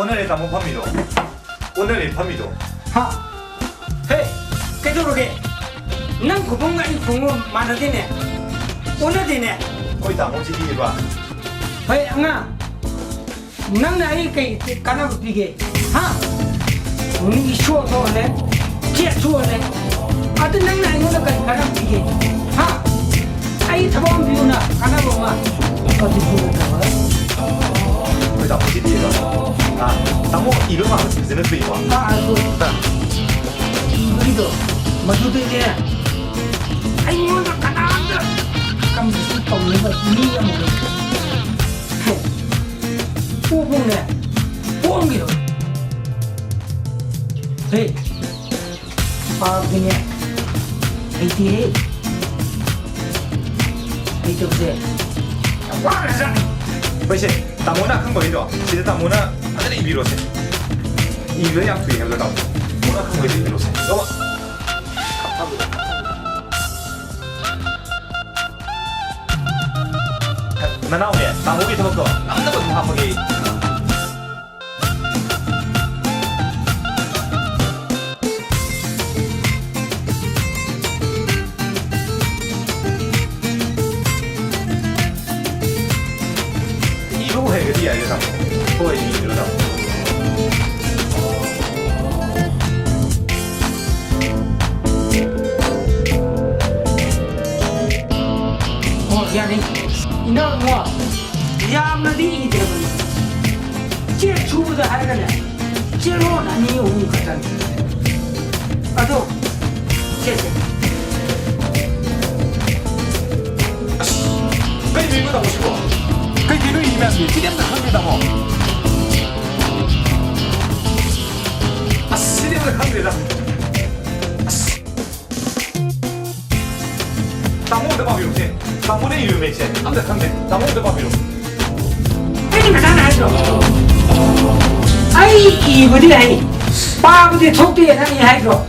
오늘의 담은 팝니다. 오늘의 팝니다. 하, 헤이, 깨조르게. 난 고봉가리 공부 많으대네. 오늘대네. 거의 다 모지 이봐. 헤이, 앙아. 난 나이 게 까나고 비게. 하, 우리 쇼도네. 제 쇼네. 아들 난 나이 오늘까지 까나고 비게. 하, 아이 타본 비우나 까나고 마. 어디 보는가? 거의 다 모지 이봐. 아, 담은 이름만 쓰는 거 이봐. 아, 알고 있다. 우리도 마주대게. 아이 오늘 까나한다. 깜짝 놀란 거 이해가 모르겠어. 뽀뽀네, 뽀옹기로. 헤이, 빠그네. 헤이티, 헤이 좀세. 와라자. 不是，大摩那看过一段，其实大摩那他那一比罗塞，一个样推那个大摩，我那看过一比罗塞，懂吗？那那我呢？大摩给他们说，那么他们给。一路还有个地下就上，不会一路上。 야네, 이나 뭐, 야무리 이대로니. 제 주부도 하여간에, 제로 나니 오는 거잖아. 아도, 제세. 跟你们打过去过，跟你们一面比，今天不看没打吗？啊，今天不看没打。打我的保镖先，打我的有没先，俺在看没，打我的保镖。 아니, 나는 알죠. 아이, 이거지, 아이. 빠부지 촉대에 다니, 알죠.